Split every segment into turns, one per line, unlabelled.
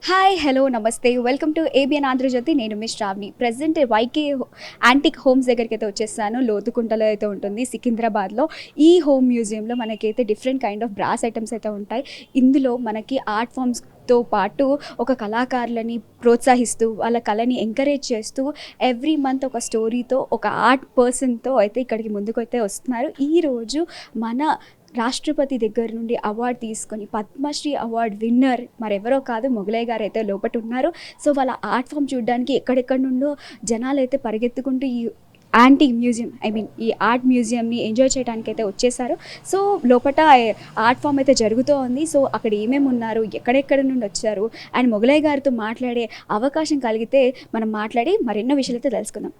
Hi hello నమస్తే welcome to ABN Andhra Jyothi. నేను miss Shravani. Present YK antique homes దగ్గరికి అయితే వచ్చేసాను. లోతుకుంటలో అయితే ఉంటుంది సికింద్రాబాద్లో. ఈ హోమ్ మ్యూజియంలో మనకైతే different kind of brass items అయితే ఉంటాయి. ఇందులో మనకి ఆర్ట్ ఫామ్స్తో పాటు ఒక కళాకారులని ప్రోత్సహిస్తూ వాళ్ళ కళని ఎంకరేజ్ చేస్తూ ఎవ్రీ మంత్ ఒక స్టోరీతో ఒక ఆర్ట్ పర్సన్తో అయితే ఇక్కడికి ముందుకు అయితే వస్తున్నారు. ఈరోజు మన రాష్ట్రపతి దగ్గర నుండి అవార్డు తీసుకొని పద్మశ్రీ అవార్డు విన్నర్ మరెవరో కాదు, మొగలయ్య గారు అయితే లోపట ఉన్నారు. సో వాళ్ళ ఆర్ట్ ఫామ్ చూడడానికి ఎక్కడెక్కడి నుండో జనాలు అయితే పరిగెత్తుకుంటూ ఈ యాంటిక్ మ్యూజియం ఈ ఆర్ట్ మ్యూజియంని ఎంజాయ్ చేయడానికి అయితే వచ్చేసారు. సో లోపల ఆర్ట్ ఫామ్ అయితే జరుగుతూ ఉంది. సో అక్కడ ఏమేమి ఉన్నారు, ఎక్కడెక్కడ నుండి వచ్చారు అండ్ మొగలయ్య గారితో మాట్లాడే అవకాశం కలిగితే మనం మాట్లాడి మరెన్నో విషయాలు అయితే తెలుసుకుందాం.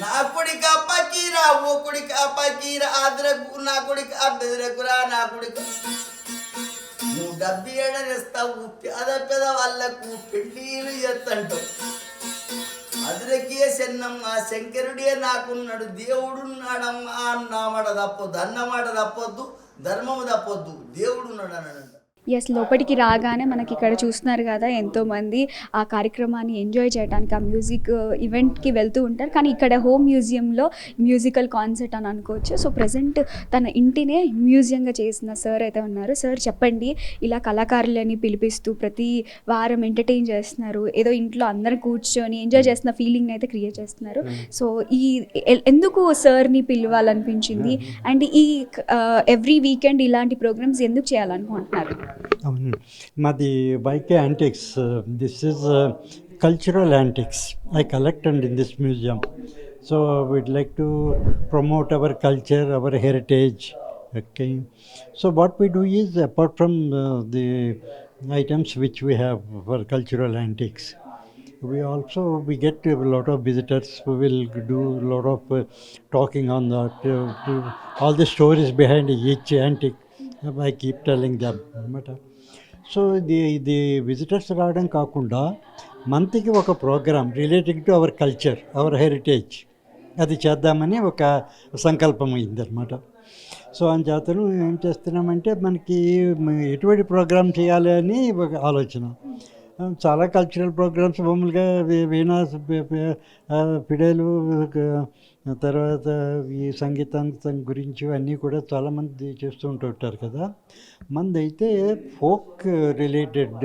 నా కొడుక పకీరా ఓ కొడుక పకీరా ఆదరకు నా కొడుక బెదరకురా నా కొడుక నువ్వు డబ్బి ఏడనేస్తావు పేద వాళ్ళకు పెళ్ళిళ్ళు ఎత్తంటావు. అదిరకే సెన్నమ్మ శంకరుడే నాకున్నాడు దేవుడున్నాడమ్మా అన్నమాట తప్పొద్దు, అన్నమాట తప్పొద్దు, ధర్మము తప్పొద్దు, దేవుడున్నాడు అన్నాడు.
ఎస్, లోపలికి రాగానే మనకి ఇక్కడ చూస్తున్నారు కదా ఎంతోమంది ఆ కార్యక్రమాన్ని ఎంజాయ్ చేయడానికి ఆ మ్యూజిక్ ఈవెంట్కి వెళ్తూ ఉంటారు. కానీ ఇక్కడ హోమ్ మ్యూజియంలో మ్యూజికల్ కాన్సర్ట్ అని అనుకోవచ్చు. సో ప్రజెంట్ తన ఇంటినే మ్యూజియంగా చేసిన సార్ అయితే ఉన్నారు. సార్ చెప్పండి, ఇలా కళాకారులని పిలిపిస్తూ ప్రతి వారం ఎంటర్టైన్ చేస్తున్నారు, ఏదో ఇంట్లో అందరూ కూర్చొని ఎంజాయ్ చేస్తున్న ఫీలింగ్ని అయితే క్రియేట్ చేస్తున్నారు. సో ఈ ఎందుకు సార్ని పిలవాలనిపించింది అండ్ ఈ ఎవ్రీ వీకెండ్ ఇలాంటి ప్రోగ్రామ్స్ ఎందుకు చేయాలనుకుంటున్నారు?
మాది YK antiques. This is cultural antiques I collected in this museum. So we'd like to promote our culture, our heritage. Okay, so what we do is, apart from the items which we have for cultural antiques, we get a lot of visitors who will do a lot of talking on that, all the stories behind each antique. I keep telling them. So the visitors రావడం కాకుండా మంత్కి ఒక programme related to our culture, our heritage అది చేద్దామని ఒక సంకల్పం అయిందనమాట. So అంచేతను ఏం చేస్తున్నామంటే మనకి ఎటువంటి ప్రోగ్రామ్ చేయాలి అని ఒక ఆలోచన. చాలా కల్చరల్ ప్రోగ్రామ్స్ మామూలుగా వీణాస్, ఫిడేలు, తర్వాత ఈ సంగీతం గురించి అన్నీ కూడా చాలామంది చేస్తూ ఉంటుంటారు కదా. మంది అయితే folk related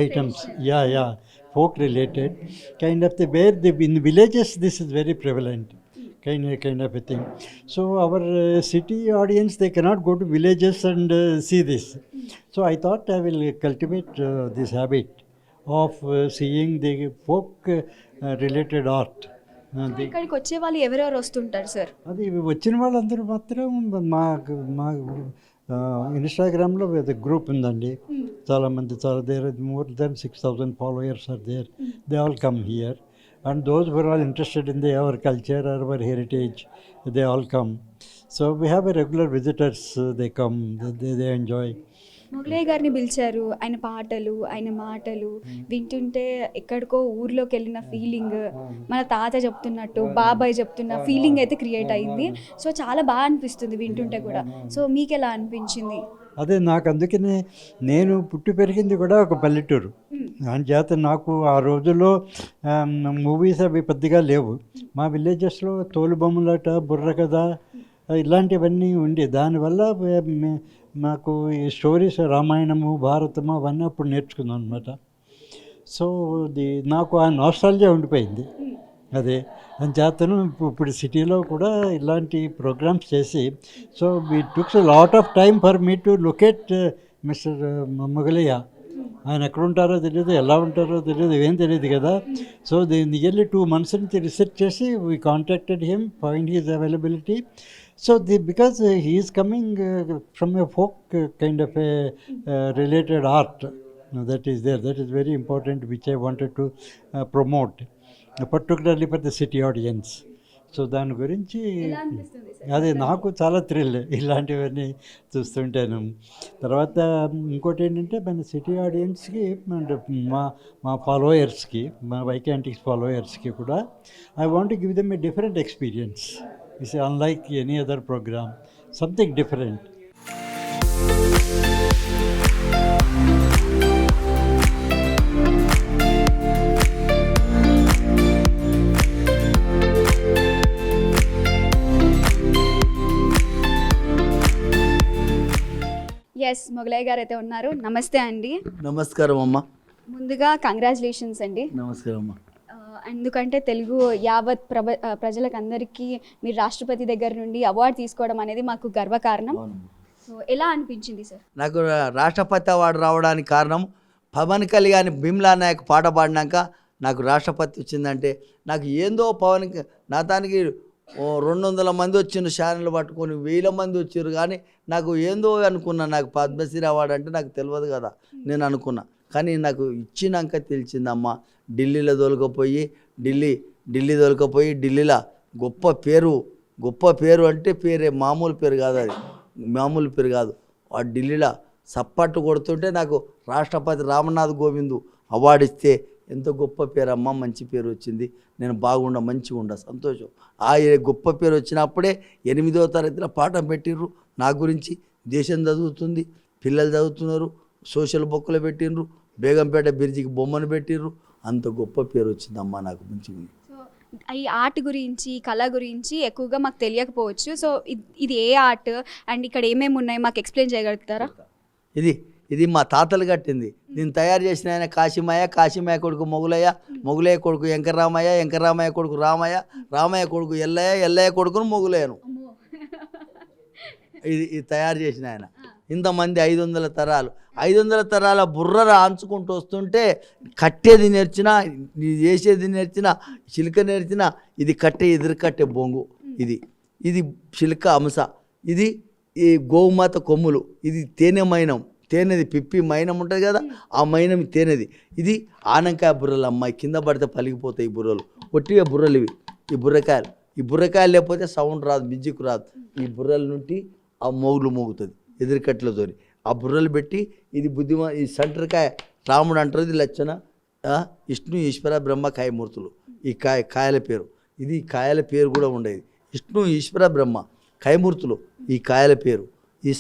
items, folk related kind of where in villages this is very prevalent kind of a thing. So our city audience, they cannot go to villages and see this. So I thought I will cultivate this habit of seeing the folk related art.
ఇక్కడికి వచ్చే వాళ్ళు ఎవరెవరు వస్తుంటారు sir?
అది వచ్చిన వాళ్ళందరూ మాత్రం మా ఇన్స్టాగ్రామ్లో గ్రూప్ ఉందండి. చాలామంది there more than 6,000 followers are there. They all come here. And those who are all interested in our culture or our heritage, they all come. So we have a regular visitors, they come, they enjoy.
Mogalaiah గారిని పిలిచారు, ఆయన పాటలు, ఆయన మాటలు వింటుంటే ఎక్కడికో ఊర్లోకి వెళ్ళిన ఫీలింగ్, మన తాత చెప్తున్నట్టు, బాబాయ్ చెప్తున్న ఫీలింగ్ అయితే క్రియేట్ అయింది. సో చాలా బాగా అనిపిస్తుంది వింటుంటే కూడా. సో మీకు ఎలా అనిపించింది?
అదే నాకు అందుకనే, నేను పుట్టి పెరిగింది కూడా ఒక పల్లెటూరు. చేత నాకు ఆ రోజుల్లో మూవీస్ అవి పెద్దగా లేవు. మా విలేజెస్లో తోలుబొమ్మలాట, బుర్రకథ ఇలాంటివన్నీ ఉండి, దానివల్ల మాకు ఈ స్టోరీస్, రామాయణము, భారతము అవన్నీ అప్పుడు నేర్చుకున్నాను అనమాట. సో నాకు ఆ నాస్టాల్జియా ఉండిపోయింది. అదే చేతను ఇప్పుడు సిటీలో కూడా ఇలాంటి ప్రోగ్రామ్స్ చేసి, so it took lot of time for me to locate Mr Mogalaiah. ఆయన ఎక్కడ ఉంటారో తెలియదు, ఎలా ఉంటారో తెలియదు, ఏం తెలియదు కదా. సో నియర్లీ 2 months నుంచి రీసెర్చ్ చేసి we contacted him, find his availability. So because he is coming from a folk kind of a related art that is there, that is very important, which I wanted to promote, particularly for the city audience. So దాని గురించి అదే నాకు చాలా thrill ఇలాంటివన్నీ చూస్తుంటాను. తర్వాత ఇంకోటి ఏంటంటే, మన సిటీ ఆడియన్స్కి అండ్ మా ఫాలోయర్స్కి, మా వైకే యాంటిక్స్ ఫాలోయర్స్కి కూడా I want to give them a different experience. It's unlike any other program, something different.
S Mogalaiah గారు అయితే ఉన్నారు. నమస్తే అండి.
నమస్కారం అమ్మ.
ముందుగా కంగ్రాచులేషన్స్ అండి.
నమస్కారం అమ్మ.
ఎందుకంటే తెలుగు యావత్ ప్రజలకు అందరికీ మీరు రాష్ట్రపతి దగ్గర నుండి అవార్డు తీసుకోవడం అనేది మాకు గర్వకారణం. సో ఎలా అనిపించింది సార్?
నాకు రాష్ట్రపతి అవార్డు రావడానికి కారణం పవన్ కళ్యాణ్ భీమ్లా నాయక్ పాట పాడినాక నాకు రాష్ట్రపతి వచ్చిందంటే నాకు ఏందో నా దానికి 200 మంది వచ్చిండ్రు ఛానల్ పట్టుకొని 1000 మంది వచ్చారు, కానీ నాకు ఏందో అనుకున్నా. నాకు పద్మశ్రీ అవార్డు అంటే నాకు తెలియదు కదా, నేను అనుకున్నా. కానీ నాకు ఇచ్చినాక తెలిసిందమ్మా. ఢిల్లీలో తోలుకపోయి ఢిల్లీలో గొప్ప పేరు అంటే పేరే, మామూలు పేరు కాదు, అది మామూలు పేరు కాదు. ఆ ఢిల్లీలో సప్పట్టు కొడుతుంటే నాకు రాష్ట్రపతి రామ్నాథ్ కోవింద్ అవార్డు ఇస్తే ఎంతో గొప్ప పేరు అమ్మ, మంచి పేరు వచ్చింది. నేను మంచిగా ఉండ సంతోషం. ఆ గొప్ప పేరు వచ్చినప్పుడే 8వ తరగతిలో పాఠం పెట్టిర్రు నా గురించి. దేశం చదువుతుంది, పిల్లలు చదువుతున్నారు, సోషల్ బుక్లో పెట్టిండ్రు, బేగంపేట బ్రిడ్జికి బొమ్మను పెట్టిర్రు. అంత గొప్ప పేరు వచ్చిందమ్మా నాకు మంచిగా.
సో ఈ ఆర్ట్ గురించి, కళ గురించి ఎక్కువగా మాకు తెలియకపోవచ్చు. సో ఇది ఏ ఆర్ట్ అండ్ ఇక్కడ ఏమేమి ఉన్నాయి మాకు ఎక్స్ప్లెయిన్ చేయగలుగుతారా?
ఇది మా తాతలు కట్టింది. దీన్ని తయారు చేసిన ఆయన కాశీమయ్య కొడుకు మొగులయ్య కొడుకు వెంకటరామయ్య కొడుకు రామయ్య కొడుకు ఎల్లయ్య కొడుకును మొగులయ్యను. ఇది తయారు చేసిన ఆయన. ఇంతమంది 500 తరాల బుర్ర ఆంచుకుంటూ వస్తుంటే కట్టేది నేర్చినా, చేసేది నేర్చినా, చిలుక నేర్చినా, ఇది కట్టే ఎదురు కట్టే బొంగు, ఇది చిలుక అంశ, ఇది ఈ గోమాత కొమ్ములు, ఇది తేనెది పిప్పి మైనం ఉంటుంది కదా, ఆ మైనం తేనెది. ఇది ఆనంకాయ బుర్రలు అమ్మాయి, కింద పడితే పలిగిపోతాయి ఈ బుర్రలు, ఒట్టిగా బుర్రలు ఇవి. ఈ బుర్రకాయలు లేకపోతే సౌండ్ రాదు, మ్యూజిక్ రాదు. ఈ బుర్రల నుండి ఆ మోగుతుంది ఎదురుకట్లతోని. ఆ బుర్రలు పెట్టి ఇది ఈ సెంటర్కాయ రాముడు అంటారు, ఇది లచ్చన విష్ణు ఈశ్వర బ్రహ్మ కాయమూర్తులు. ఈ కాయల పేరు, ఇది కాయల పేరు కూడా ఉండేది. విష్ణు ఈశ్వర బ్రహ్మ కాయమూర్తులు ఈ కాయల పేరు. ఈ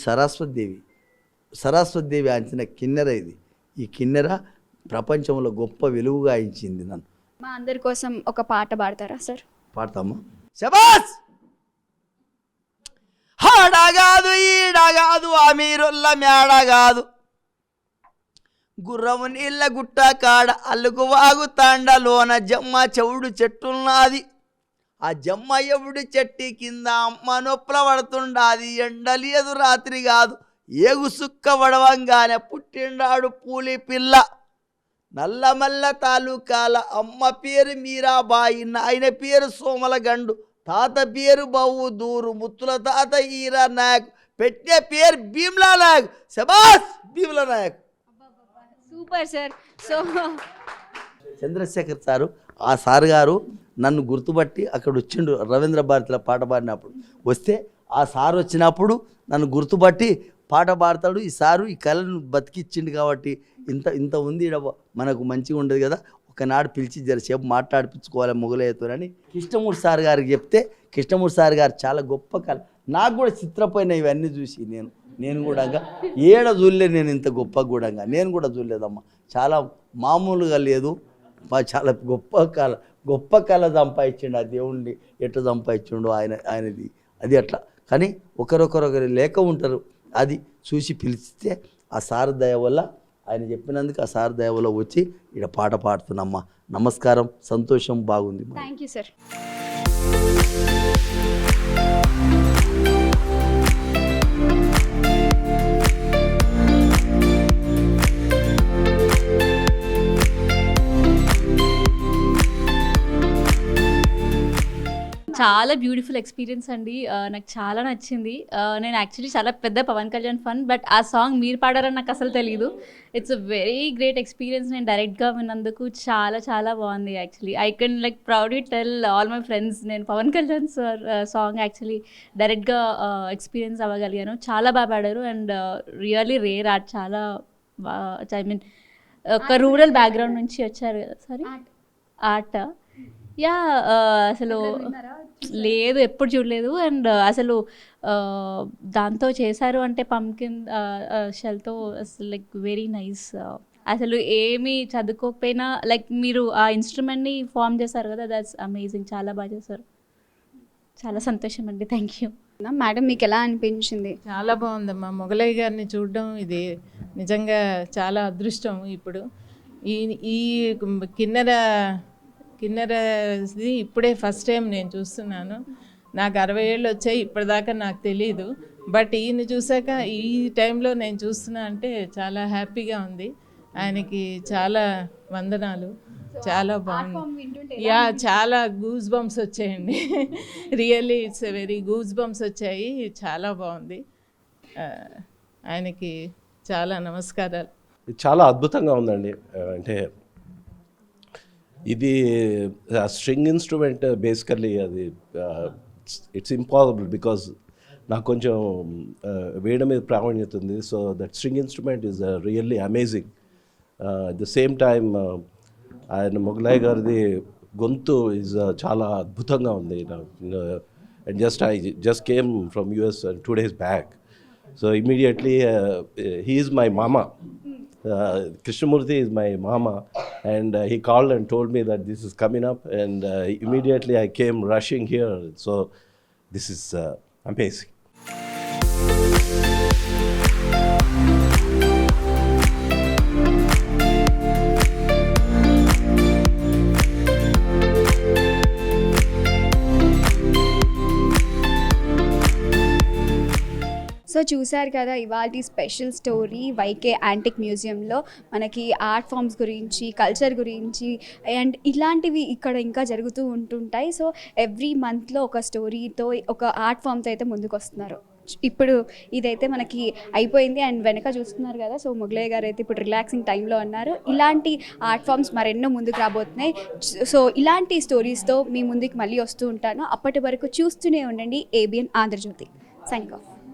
సరస్వతి దేవి ఆయించిన కిన్నెర ఇది. ఈ కిన్నెర ప్రపంచంలో గొప్ప వెలుగుగా ఆయించింది నన్ను.
మా అందరి కోసం ఒక పాట పాడతారా సార్?
పాడతామా? శబాస్! ఆడగాదు ఈడగాదు అమీరుల్ల మేడగాదు, గుర్రము నీళ్ళ గుట్ట కాడ అల్లుకు వాగు తాండలోన జమ్మ చెవుడు చెట్టున్నది. ఆ జమ్మ ఎవడి చెట్టి కింద అమ్మ నొప్పుల పడుతుండాది. ఎండలేదు రాత్రి కాదు, ఏగు సుక్క వడవంగానే పుట్టిండాడు పూలి పిల్ల. నల్లమల్ల తాలూకాల అమ్మ పేరు మీరాబాయి, ఆయన పేరు సోమలగండు, తాత పేరు బౌదూరు, ముత్తుల తాత ఈరా నాయక్, పెట్టే పేరు భీమ్లా నాయక్. శబాస్ Bheemla Nayak.
Super sir. So
Chandrashekar sir, ఆ సార్ గారు నన్ను గుర్తుపట్టి అక్కడ వచ్చిండు రవీంద్ర భారతిలో పాట పాడినప్పుడు. వస్తే ఆ సారు వచ్చినప్పుడు నన్ను గుర్తుపట్టి పాట పాడతాడు. ఈ సారు ఈ కళను బతికిచ్చిండు కాబట్టి ఇంత ఉంది మనకు మంచిగా ఉండదు కదా, ఒకనాడు పిలిచి జరసేపు మాట్లాడిపించుకోవాలి మొగలయ్యతోనని కృష్ణమూర్తి సార్ గారికి చెప్తే, కృష్ణమూర్తి సార్ గారు చాలా గొప్ప కళ. నాకు కూడా చిత్రపోయిన ఇవన్నీ చూసి నేను కూడా చూడలేదు. నేను ఇంత గొప్ప కూడా నేను కూడా చూడలేదమ్మా. చాలా మామూలుగా లేదు, చాలా గొప్ప కళ సంపాదించిండు. ఆ దేవుణ్ణి ఎట్లా సంపాదించిండు ఆయనది అది అట్లా. కానీ ఒకరొకరు లేక ఉంటారు, అది చూసి పిలిస్తే ఆ సార్ దయ వల్ల, ఆయన చెప్పినందుకు ఆ సార్ దయ వల్ల వచ్చి ఇక్కడ పాట పాడుతున్నామ్మా. నమస్కారం, సంతోషం, బాగుంది.
Thank you sir.
చాలా బ్యూటిఫుల్ ఎక్స్పీరియన్స్ అండి. నాకు చాలా నచ్చింది. నేను యాక్చువల్లీ చాలా పెద్ద పవన్ కళ్యాణ్ ఫన్, బట్ ఆ సాంగ్ మీరు పాడారని నాకు అసలు తెలియదు. It's a very great experience. నేను డైరెక్ట్గా విన్నందుకు చాలా చాలా బాగుంది. Actually I can like proudly tell all my friends, నేను Pawan Kalyan sir song actually డైరెక్ట్గా ఎక్స్పీరియన్స్ అవ్వగలిగాను. చాలా బాగా పాడారు అండ్ రియల్లీ రేర్ ఆర్ట్. చాలా ఐ మీన్ ఒక రూరల్ బ్యాక్గ్రౌండ్ నుంచి వచ్చారు కదా. సారీ ఆర్ట్ యా అసలు లేదు, ఎప్పుడు చూడలేదు. అండ్ అసలు దాంతో చేశారు అంటే పంకిన్ షెల్తో లైక్ వెరీ నైస్. అసలు ఏమీ చదువుకోకపోయినా లైక్ మీరు ఆ ఇన్స్ట్రుమెంట్ని ఫామ్ చేశారు కదా, దట్స్ అమేజింగ్. చాలా బాగా చేశారు. చాలా సంతోషం అండి. Thank you.
మేడం మీకు ఎలా అనిపించింది?
చాలా బాగుందమ్మా. మొగలయ్య గారిని చూడడం ఇది నిజంగా చాలా అదృష్టం. ఇప్పుడు ఈ ఈ కిన్నెరది ఇప్పుడే ఫస్ట్ టైం నేను చూస్తున్నాను. నాకు 60 ఏళ్ళు వచ్చాయి, ఇప్పటిదాకా నాకు తెలియదు. బట్ ఈయన చూసాక ఈ టైంలో నేను చూస్తున్నా అంటే చాలా హ్యాపీగా ఉంది. ఆయనకి చాలా వందనాలు. చాలా బాగుంది. యా, చాలా గూస్ బంప్స్ వచ్చాయండి. Really it's very goose bumps వచ్చాయి. చాలా బాగుంది. ఆయనకి చాలా నమస్కారాలు.
చాలా అద్భుతంగా ఉందండి. అంటే ఇది స్ట్రింగ్ ఇన్స్ట్రుమెంట్ బేసికల్లీ అది ఇట్స్ ఇంపాసిబుల్ బికాజ్ నాకు కొంచెం వేయడం మీద ప్రావీణ్యత ఉంది. So that string instrument is really amazing. At the same time ఆయన మొగలాయ్ గారిది గొంతు ఈజ్ చాలా అద్భుతంగా ఉంది. And I just came from US 2 days back. So immediately he is my mama. Krishnamurthy is my mama, and he called and told me that this is coming up, and immediately I came rushing here. So this is amazing.
So చూశారు కదా ఇవాళ special story YK antique మ్యూజియంలో మనకి art forms గురించి, culture గురించి, and ఇలాంటివి ఇక్కడ ఇంకా జరుగుతూ ఉంటుంటాయి. సో ఎవ్రీ మంత్లో ఒక స్టోరీతో, ఒక ఆర్ట్ ఫామ్తో అయితే ముందుకు వస్తున్నారు. ఇప్పుడు ఇదైతే మనకి అయిపోయింది అండ్ వెనక చూస్తున్నారు కదా. సో మొగలయ్య గారు అయితే ఇప్పుడు రిలాక్సింగ్ టైంలో ఉన్నారు. ఇలాంటి ఆర్ట్ ఫామ్స్ మరెన్నో ముందుకు రాబోతున్నాయి. సో ఇలాంటి స్టోరీస్తో మీ ముందుకు మళ్ళీ వస్తూ ఉంటాను. అప్పటి వరకు చూస్తూనే ఉండండి ABN ఆంధ్రజ్యోతి. Sign of.